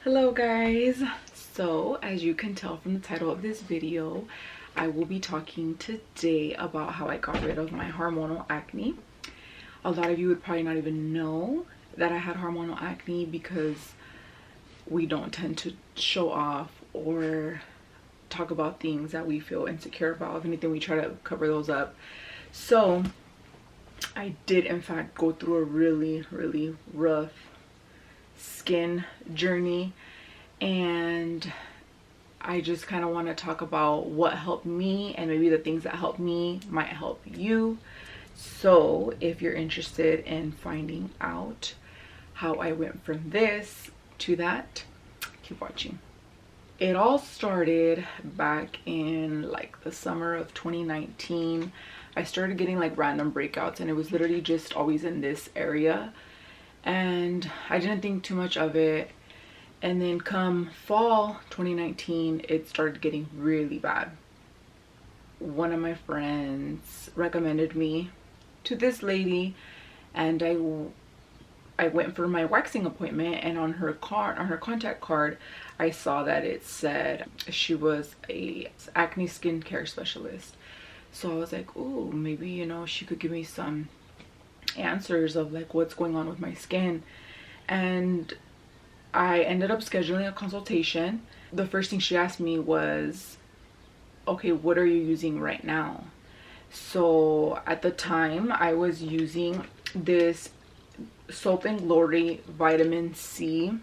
Hello guys. So as you can tell from the title of this video, I will be talking today about how I got rid of my hormonal acne. A lot of you would probably not even know that I had hormonal acne because we don't tend to show off or talk about things that we feel insecure about. If anything, we try to cover those up. So I did in fact go through a really rough skin journey, and I just kind of want to talk about what helped me, and maybe the things that helped me might help you. So if you're interested in finding out how I went from this to that, keep watching. It all started back in like the summer of 2019. I started getting like random breakouts, and it was literally just always in this area, and I didn't think too much of it. And then come fall 2019, it started getting really bad. One of my friends recommended me to this lady, and I went for my waxing appointment, and on her contact card I saw that it said she was a acne skincare specialist. So I was like, oh, maybe, you know, she could give me some answers of like what's going on with my skin. And I ended up scheduling a consultation. The first thing she asked me was, okay, what are you using right now? So at the time I was using this Soap and Glory vitamin C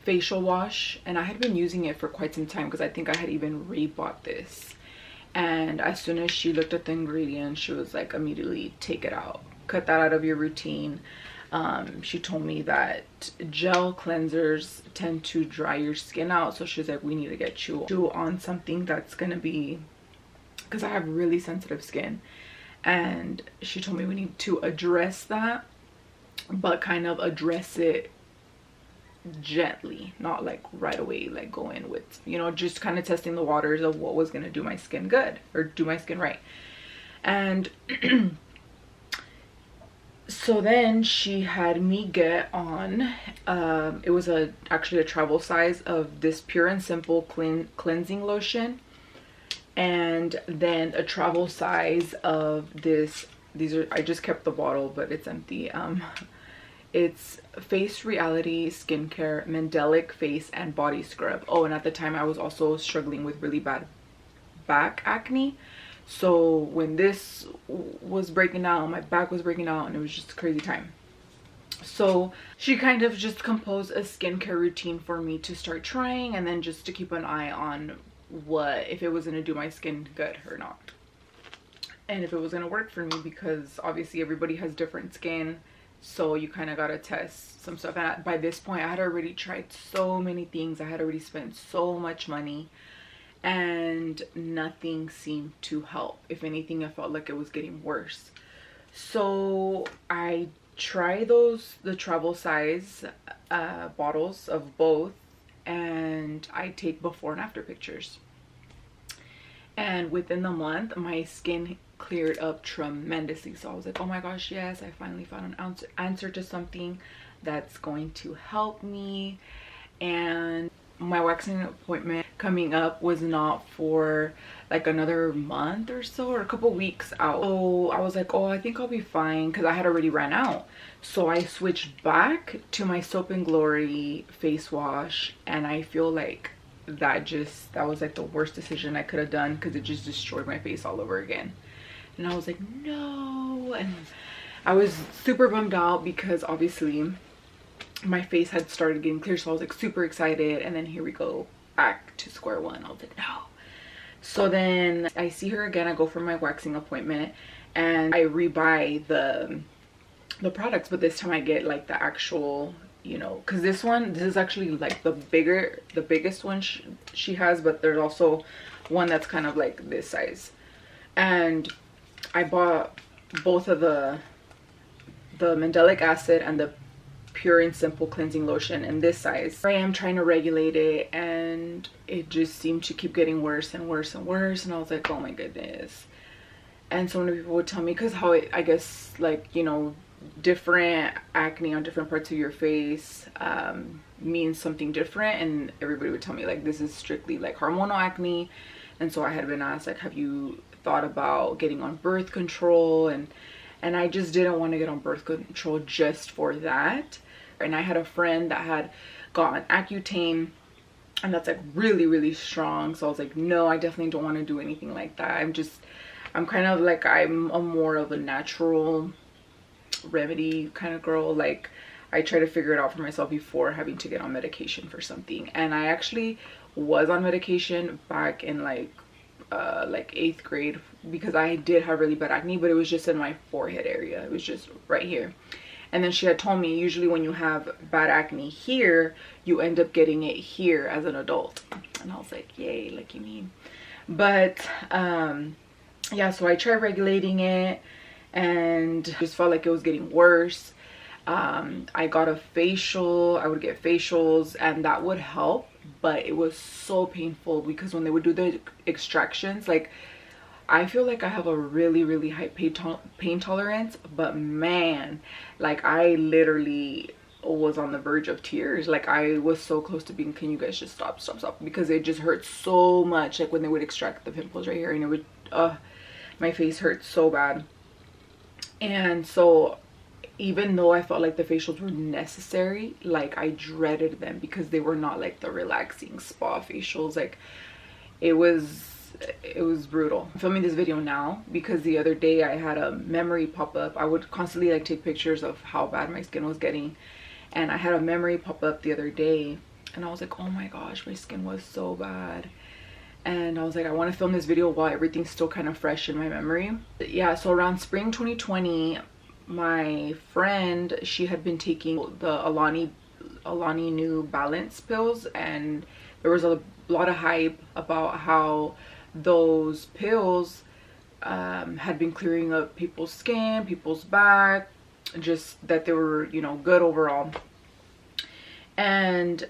facial wash, and I had been using it for quite some time because I think I had even rebought this. And as soon as she looked at the ingredients, she was like, immediately take it out, cut that out of your routine. She told me that gel cleansers tend to dry your skin out, so she's like, we need to get you on something that's gonna be, because I have really sensitive skin, and she told me we need to address that, but kind of address it gently, not like right away, like go in with, you know, just kind of testing the waters of what was going to do my skin good or do my skin right. And so then she had me get on it was actually a travel size of this Pure and Simple cleansing lotion, and then a travel size of this, these are, I just kept the bottle but it's empty, it's Face Reality Skincare Mendelic Face and Body Scrub. Oh, and at the time I was also struggling with really bad back acne. So when this was breaking out, my back was breaking out, and it was just a crazy time. So she kind of just composed a skincare routine for me to start trying, and then just to keep an eye on what, if it was going to do my skin good or not, and if it was going to work for me, because obviously everybody has different skin. So you kind of got to test some stuff. And by this point I had already tried so many things. I had already spent so much money, and nothing seemed to help. If anything, I felt like it was getting worse. So I tried the travel size bottles of both, and I take before and after pictures. And within the month, my skin cleared up tremendously. So I was like, oh my gosh, yes, I finally found an answer to something that's going to help me. And my waxing appointment coming up was not for like another month or so, or a couple weeks out. So I was like, oh, I think I'll be fine, because I had already ran out. So I switched back to my Soap and Glory face wash, and I feel like that was like the worst decision I could have done, because it just destroyed my face all over again. And I was like, no. And I was super bummed out, because obviously my face had started getting clear, so I was like super excited. And then here we go back to square one. I was like, no. So then I see her again. I go for my waxing appointment, and I rebuy the products, but this time I get like the actual, you know, because this is actually like the biggest one she has, but there's also one that's kind of like this size. And I bought both of the Mendelic acid and the Pure and Simple cleansing lotion in this size. I am trying to regulate it, and it just seemed to keep getting worse and worse and worse, and I was like, oh my goodness. And so many people would tell me, because how it, I guess, like, you know, different acne on different parts of your face means something different, and everybody would tell me like this is strictly like hormonal acne. And so I had been asked like, have you thought about getting on birth control? And I just didn't want to get on birth control just for that. And I had a friend that had gotten Accutane, and that's like really, really strong. So I was like, no, I definitely don't want to do anything like that. I'm kind of like, I'm a more of a natural remedy kind of girl. Like I try to figure it out for myself before having to get on medication for something. And I actually was on medication back in like 8th grade, because I did have really bad acne, but it was just in my forehead area. It was just right here. And then she had told me usually when you have bad acne here, you end up getting it here as an adult. And I was like, yay, lucky me. But yeah, so I tried regulating it and just felt like it was getting worse. I got a facial. I would get facials and that would help, but it was so painful because when they would do the extractions, like I feel like I have a really, really high pain tolerance, but man, like I literally was on the verge of tears. Like I was so close to being, can you guys just stop, because it just hurt so much. Like when they would extract the pimples right here, and it would my face hurt so bad. And so even though I felt like the facials were necessary, like I dreaded them because they were not like the relaxing spa facials. Like it was brutal. I'm filming this video now because the other day I had a memory pop up. I would constantly like take pictures of how bad my skin was getting, and I had a memory pop up the other day and I was like, oh my gosh, my skin was so bad. And I was like, I want to film this video while everything's still kind of fresh in my memory. Yeah, so around spring 2020, my friend, she had been taking the Alani New Balance pills, and there was a lot of hype about how those pills had been clearing up people's skin, people's back, just that they were, you know, good overall. And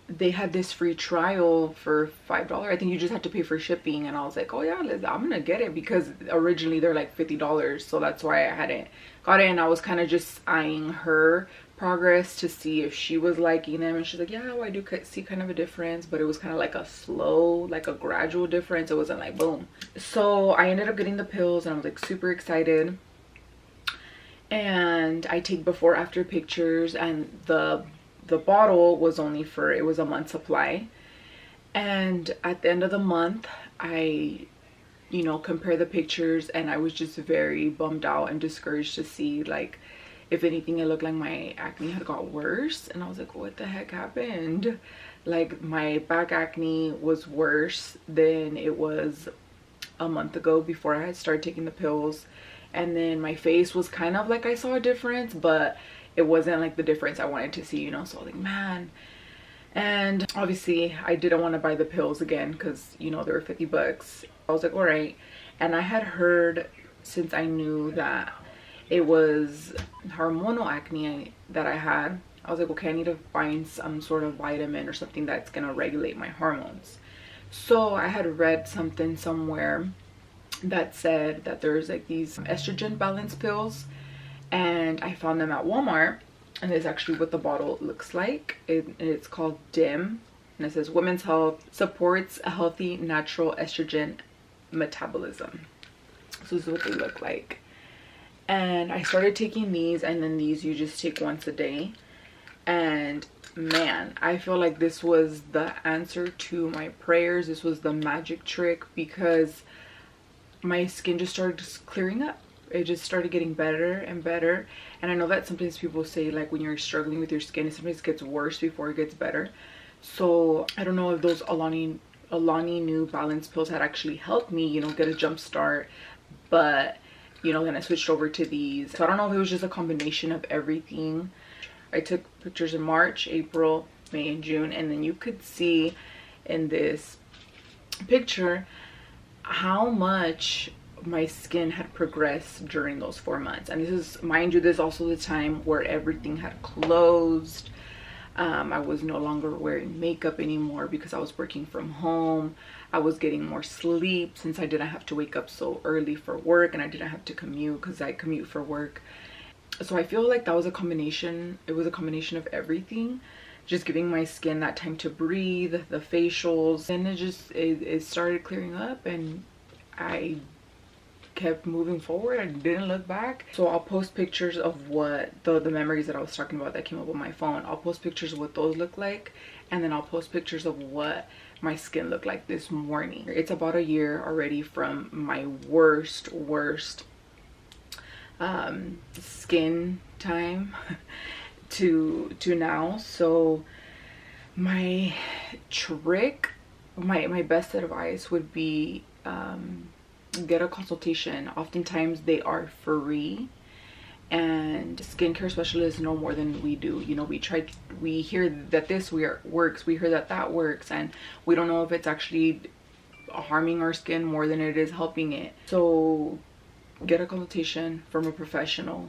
they had this free trial for $5. I think you just had to pay for shipping, and I was like, oh yeah, I'm gonna get it, because originally they're like $50, so that's why I hadn't got it. And I was kind of just eyeing her progress to see if she was liking them, and she's like, yeah, well, I do see kind of a difference, but it was kind of like a slow, like a gradual difference. It wasn't like boom. So I ended up getting the pills and I was like super excited, and I take before after pictures, and the bottle was only for, it was a month supply. And at the end of the month, I, you know, compare the pictures, and I was just very bummed out and discouraged to see, like, if anything, it looked like my acne had got worse. And I was like, what the heck happened? Like my back acne was worse than it was a month ago before I had started taking the pills. And then my face was kind of like, I saw a difference, but it wasn't like the difference I wanted to see, you know. So I was like, man. And obviously I didn't want to buy the pills again because, you know, they were $50. I was like, all right. And I had heard, since I knew that it was hormonal acne that I had, I was like, okay, I need to find some sort of vitamin or something that's gonna regulate my hormones. So I had read something somewhere that said that there's like these estrogen balance pills, and I found them at Walmart, and it's actually what the bottle looks like. It's called DIM, and it says women's health supports a healthy natural estrogen metabolism. So this is what they look like. And I started taking these, and then these you just take once a day. And man, I feel like this was the answer to my prayers. This was the magic trick, because my skin just started clearing up. It just started getting better and better. And I know that sometimes people say, like, when you're struggling with your skin, it sometimes gets worse before it gets better. So I don't know if those Alani New Balance pills had actually helped me, you know, get a jump start. But, you know, then I switched over to these. So I don't know if it was just a combination of everything. I took pictures in March, April, May, and June. And then you could see in this picture how much my skin had progressed during those 4 months. And this is, mind you, this is also the time where everything had closed. I was no longer wearing makeup anymore because I was working from home. I was getting more sleep since I didn't have to wake up so early for work, and I didn't have to commute because I commute for work. So I feel like that was a combination, it was a combination of everything, just giving my skin that time to breathe, the facials, and it started clearing up, and I kept moving forward. I didn't look back. So I'll post pictures of what the memories that I was talking about that came up on my phone. I'll post pictures of what those look like, and then I'll post pictures of what my skin looked like this morning. It's about a year already from my worst skin time to now. So my trick, my best advice would be get a consultation. Oftentimes they are free, and skincare specialists know more than we do. You know, we hear that this works, we hear that that works, and we don't know if it's actually harming our skin more than it is helping it. So get a consultation from a professional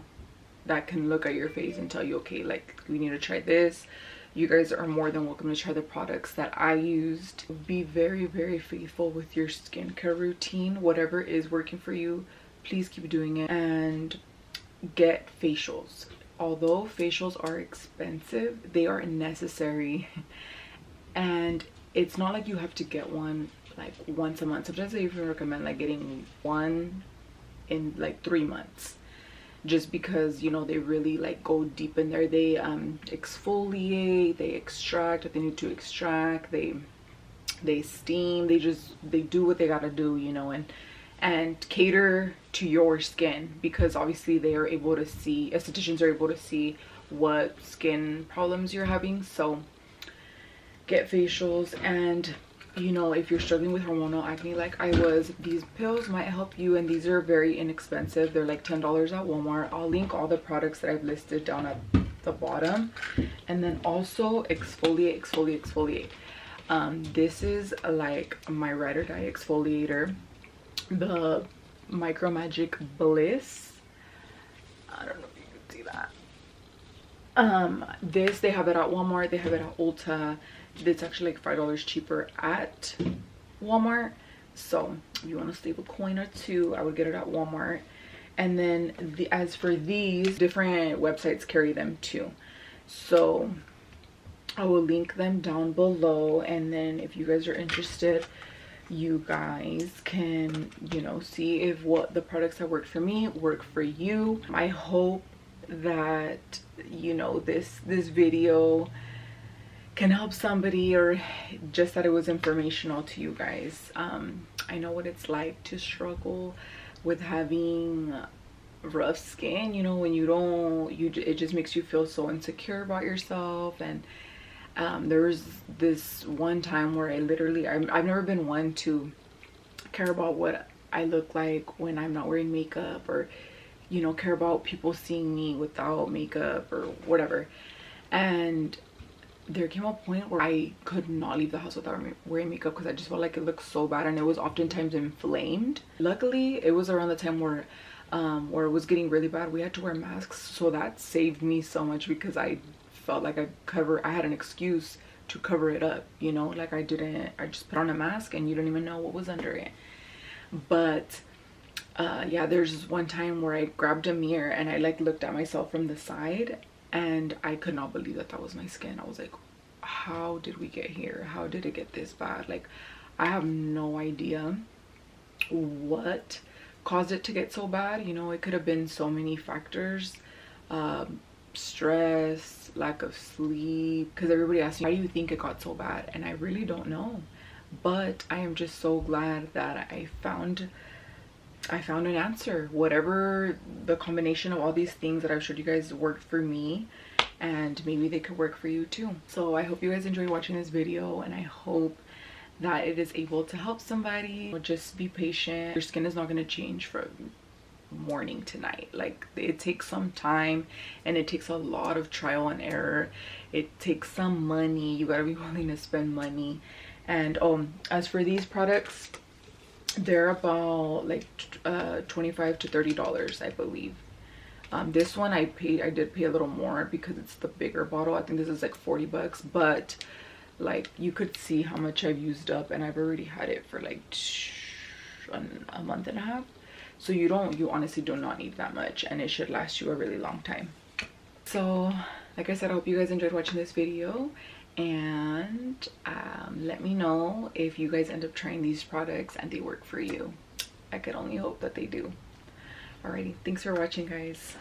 that can look at your face and tell you, okay, like, we need to try this. You guys are more than welcome to try the products that I used. Be very, very faithful with your skincare routine. Whatever is working for you, please keep doing it. And get facials. Although facials are expensive, they are necessary. And it's not like you have to get one like once a month. Sometimes I even recommend like getting one in like 3 months, just because, you know, they really like go deep in there. They exfoliate, they extract what they need to extract, they steam, they do what they gotta do, you know, and cater to your skin, because obviously they are able to see, estheticians are able to see what skin problems you're having. So get facials. And you know, if you're struggling with hormonal acne like I was, these pills might help you, and these are very inexpensive. They're like $10 at Walmart. I'll link all the products that I've listed down at the bottom. And then also exfoliate. This is like my ride or die exfoliator, the Micro Magic Bliss. I don't know if you can see that. This, they have it at Walmart, they have it at Ulta. It's actually like $5 cheaper at Walmart. So if you want to save a coin or two, I would get it at Walmart. And then as for these, different websites carry them too. So I will link them down below. And then if you guys are interested, you guys can, you know, see if what the products that work for me work for you. I hope that, you know, this video can help somebody, or just that it was informational to you guys. I know what it's like to struggle with having rough skin, you know, when it just makes you feel so insecure about yourself. And there was this one time where I've never been one to care about what I look like when I'm not wearing makeup, or, you know, care about people seeing me without makeup or whatever. And there came a point where I could not leave the house without wearing makeup, because I just felt like it looked so bad, and it was oftentimes inflamed. Luckily, it was around the time where it was getting really bad. We had to wear masks, so that saved me so much, because I felt like I had an excuse to cover it up, you know, like I just put on a mask and you don't even know what was under it. But yeah, there's one time where I grabbed a mirror and I like looked at myself from the side, and I could not believe that that was my skin. I was like, how did we get here? How did it get this bad? Like, I have no idea what caused it to get so bad. You know, it could have been so many factors. Stress, lack of sleep, because everybody asks me, why do you think it got so bad? And I really don't know. But I am just so glad that I found an answer. Whatever the combination of all these things that I've showed you guys worked for me, and maybe they could work for you too. So I hope you guys enjoyed watching this video, and I hope that it is able to help somebody. Just be patient. Your skin is not going to change from morning to night. Like, it takes some time, and it takes a lot of trial and error. It takes some money. You gotta be willing to spend money. And as for these products, they're about like $25 to $30, I believe. This one I did pay a little more because it's the bigger bottle. I think this is like 40 bucks, but like, you could see how much I've used up, and I've already had it for like a month and a half. So you honestly do not need that much, and it should last you a really long time. So like I said, I hope you guys enjoyed watching this video, and let me know if you guys end up trying these products and they work for you. I could only hope that they do. Alrighty, thanks for watching, guys.